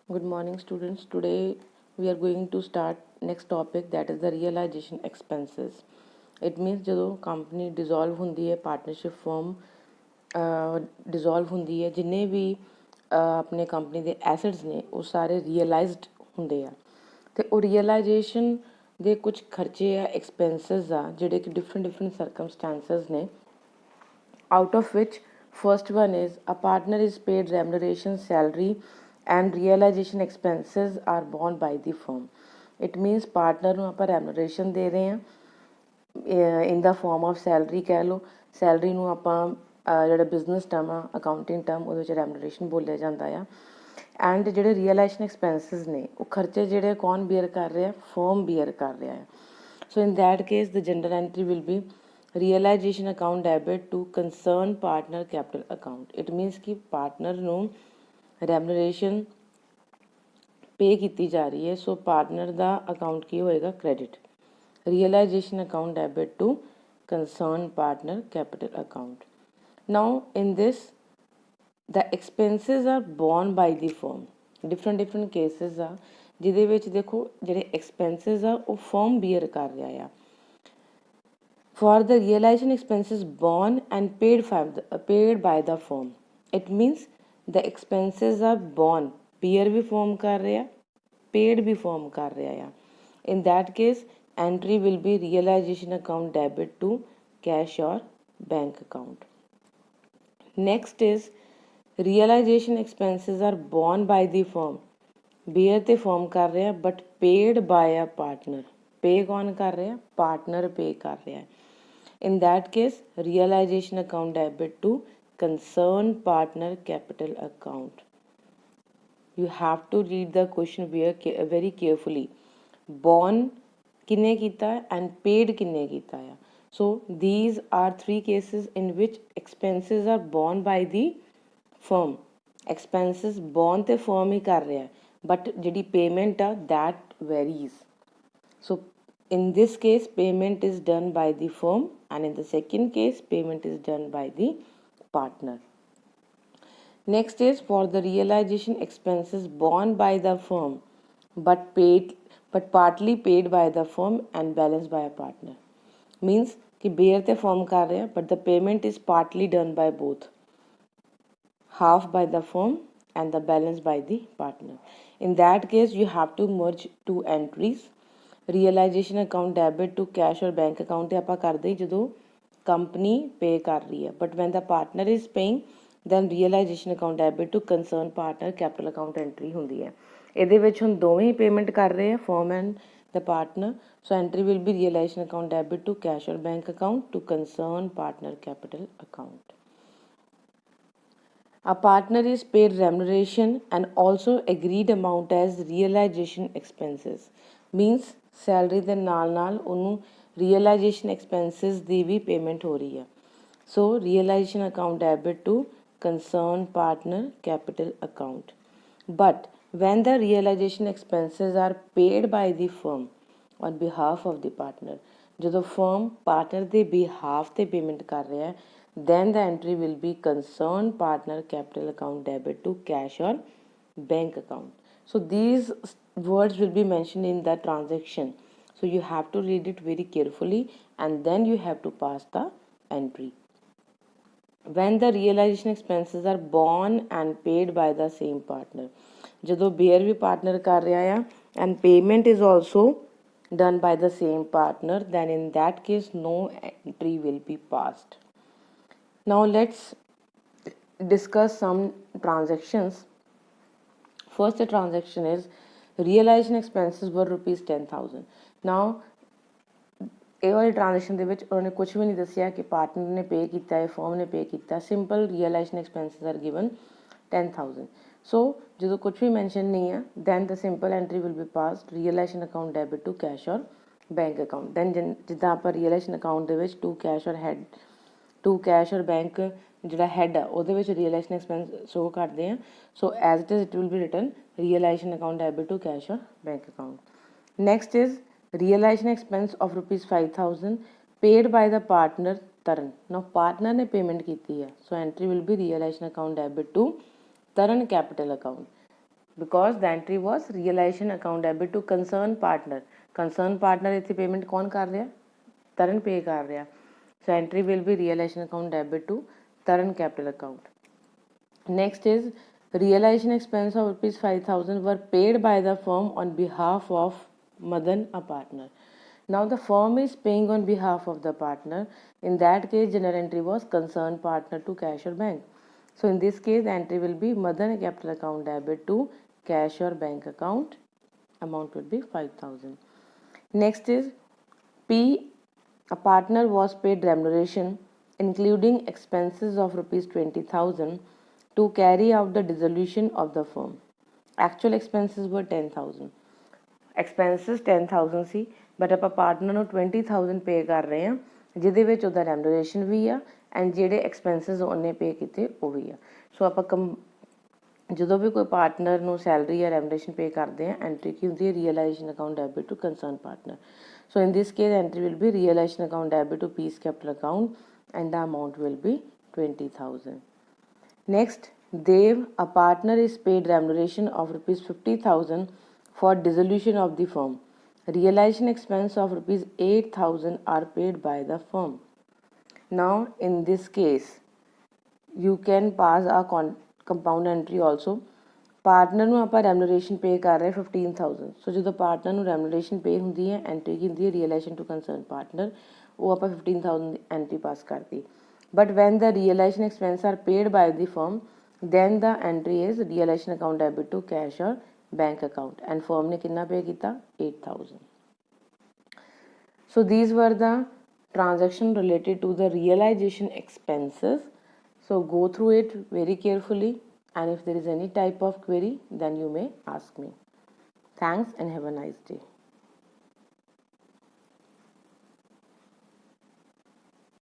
Good morning, students. Today we are going to start next topic, that is the realization expenses. It means ਜਦੋਂ company dissolve ਹੁੰਦੀ ਹੈ, partnership firm dissolve ਹੁੰਦੀ ਹੈ, ਜਿੰਨੇ ਵੀ ਆਪਣੇ company ਦੇ assets ਨੇ ਉਹ ਸਾਰੇ realized ਹੁੰਦੇ ਆ ਤੇ ਉਹ realization ਦੇ ਕੁਝ ਖਰਚੇ ਆ, expenses ਆ ਜਿਹੜੇ ਕਿ different circumstances ਨੇ, out of which first one is a partner is paid remuneration, salary and realization expenses are borne by the firm. It means partner ਨੂੰ ਆਪਾਂ remuneration ਦੇ ਰਹੇ ਹਾਂ in the form of salary ਕਹਿ ਲਓ। Salary ਨੂੰ ਆਪਾਂ ਜਿਹੜਾ ਬਿਜ਼ਨਸ ਟਰਮ ਆ, ਅਕਾਊਂਟਿੰਗ ਟਰਮ, ਉਹਦੇ ਵਿੱਚ remuneration ਬੋਲਿਆ ਜਾਂਦਾ ਆ। ਐਂਡ ਜਿਹੜੇ ਰੀਅਲਾਈਜ਼ੇਸ਼ਨ ਐਕਸਪੈਂਸਿਸ ਨੇ ਉਹ ਖਰਚੇ ਜਿਹੜੇ ਕੌਣ ਬੀਅਰ ਕਰ ਰਿਹਾ? ਫਰਮ ਬੀਅਰ ਕਰ ਰਿਹਾ ਹੈ। So in that case the general entry will be realization account debit to concerned partner capital account. It means कि partner ਨੂੰ remuneration pay ਕੀਤੀ ਜਾ ਰਹੀ ਹੈ, ਸੋ partner ਦਾ account ਕੀ ਹੋਏਗਾ? credit. Realization account debit to concerned partner capital account. Now in this the expenses are borne by the firm. different cases ਆ ਜਿਹਦੇ ਵਿੱਚ ਦੇਖੋ ਜਿਹੜੇ expenses ਆ ਉਹ firm bear ਕਰ ਰਿਹਾ ਆ। For the realization expenses borne and paid by the firm. It means the expenses are borne, bear भी firm कर रहा, paid भी firm कर रहा। In that case, entry will be realization account debit to cash or bank account. Next is realization expenses are borne by the firm. bear ਤੇ firm कर रहा but paid by a partner. pay कौन कर रहा? partner pay कर रहा। In that case, realization account debit to concerned partner capital account. You have to read the question very carefully. Born किन्ने कीता and paid किन्ने कीता है. So these are three cases in which expenses are borne by the firm. Expenses borne ते firm ही कर रहा है, but जिहड़ी payment uh that varies. So in this case, payment is done by the firm, and in the second case, payment is done by the partner. Next is for the realization expenses borne by the firm, but partly paid by the firm and balanced by a partner. Means कि bear ते firm कर रहे हैं, but the payment is partly done by both, half by the firm and the balance by the partner. In that case, you have to merge two entries. Realization account debit to cash or bank account ਤੇ ਆਪਾਂ ਕਰਦੇ ਜਦੋਂ company pay ਕਰ ਰਹੀ ਹੈ, but when the partner is paying then realization account debit to concerned partner capital account entry ਹੁੰਦੀ ਹੈ। ਇਹਦੇ ਵਿੱਚ ਹੁਣ ਦੋਵੇਂ ਹੀ payment ਕਰ ਰਹੇ ਆ, firm and the partner, so entry will be realization account debit to cash or bank account to concerned partner capital account. A partner is paid remuneration and also agreed amount as realization expenses. Means salary ਦੇ ਨਾਲ ਉਹਨੂੰ realization expenses ਦੀ ਵੀ payment ਹੋ ਰਹੀ ਹੈ। So realization account debit to concerned partner capital account. But when the realization expenses are paid by the firm on behalf of the partner, ਜਦੋਂ firm partner ਦੇ behalf ਤੇ payment ਕਰ ਰਿਹਾ ਹੈ, then the entry will be concerned partner capital account debit to cash or bank account. So these words will be mentioned in the transaction, so you have to read it very carefully and then you have to pass the entry. When the realization expenses are borne and paid by the same partner, ਜਦੋਂ bear भी partner कर रहा है and payment is also done by the same partner, then in that case no entry will be passed. Now let's discuss some transactions. First transaction is realization expenses were rupees 10,000. Now ਇਹ ਵਾਲੀ transaction ਦੇ ਵਿੱਚ ਉਹਨੇ ਕੁਝ ਵੀ ਨਹੀਂ ਦੱਸਿਆ ਕਿ partner ਨੇ ਪੇ ਕੀਤਾ ਹੈ, ਫਰਮ ਨੇ ਪੇ ਕੀਤਾ, simple realization expenses are given 10,000. So ਜਦੋਂ ਕੁਝ ਵੀ ਮੈਂਸ਼ਨ ਨਹੀਂ ਹੈ then the simple entry will be passed realization account debit to cash ਔਰ ਬੈਂਕ ਅਕਾਊਂਟ। ਦੈਨ ਜਿੱਦਾਂ ਆਪਾਂ ਰੀਅਲਾਈਜ਼ੇਸ਼ਨ ਅਕਾਊਂਟ ਦੇ ਵਿੱਚ ਟੂ ਕੈਸ਼ ਔਰ ਬੈਂਕ ਜਿਹੜਾ ਹੈਡ ਆ ਉਹਦੇ ਵਿੱਚ ਰੀਅਲਾਈਜ਼ੇਸ਼ਨ ਐਕਸਪੈਂਸ ਸ਼ੋ ਕਰਦੇ ਆ, so as it is it will be written realization account debit to cash ਔਰ bank account. Next is realization expense of rupees 5,000 paid by the partner Taran. Now partner ने payment की है, so entry will be realization account debit to Taran capital account. because the entry was realization account debit to concerned partner. Concerned partner ਇੱਥੇ payment कौन कर रहा? Taran pay कर रहा. So entry will be realization account debit to Taran capital account. Next is realization expense of rupees 5,000 were paid by the firm on behalf of Madan, a partner. Now the firm is paying on behalf of the partner. In that case, general entry was concerned partner to cash or bank. So in this case, the entry will be Madan capital account debit to cash or bank account. Amount will be 5,000. Next is P. A partner was paid remuneration including expenses of rupees 20,000 to carry out the dissolution of the firm. Actual expenses were 10,000. Expenses 10,000 C but ਆਪਾਂ partner ਨੂੰ 20,000 ਪੇ ਕਰ ਰਹੇ ਹਾਂ ਜਿਹਦੇ ਵਿੱਚ ਉਹਦਾ ਰੈਮੂਨਰੇਸ਼ਨ ਵੀ ਆ and ਜਿਹੜੇ ਐਕਸਪੈਂਸਿਸ ਉਹਨੇ ਪੇ ਕੀਤੇ ਉਹ ਵੀ ਆ ਸੋ ਆਪਾਂ ਜਦੋਂ ਵੀ ਕੋਈ ਪਾਰਟਨਰ ਨੂੰ ਸੈਲਰੀ ਜਾਂ ਰੈਮੂਨਰੇਸ਼ਨ ਪੇ ਕਰਦੇ ਆ ਐਂਟਰੀ ਕੀ ਹੁੰਦੀ ਹੈ realisation account debit to concern partner so in this case entry will be realization account debit to peace capital account and the amount will be 20,000. Next, Dev, a partner, is paid remuneration of rupees 50,000 for dissolution of the firm. Realization expense of rupees 8,000 are paid by the firm. Now in this case you can pass a compound entry also. Partner ਨੂੰ ਆਪਾਂ ਰੈਮੂਨਰੇਸ਼ਨ ਪੇ ਕਰ ਰਹੇ 15,000 ਸੋ ਜਦੋਂ partner ਨੂੰ ਰੈਮੂਨਰੇਸ਼ਨ ਪੇ ਹੁੰਦੀ ਹੈ entry ਕੀ ਹੁੰਦੀ ਹੈ ਰੀਅਲਾਈਜੇਸ਼ਨ ਟੂ ਕੰਸਰਨ ਪਾਰਟਨਰ ਉਹ ਆਪਾਂ 15,000 ਦੀ ਐਂਟਰੀ ਪਾਸ ਕਰਤੀ but when the realization expense are paid by the firm then the entry is realization account debit to cash or bank account and firm ने कितना pay किया 8,000. So these were the transaction related to the realization expenses. So go through it very carefully and if there is any type of query then you may ask me. Thanks and have a nice day.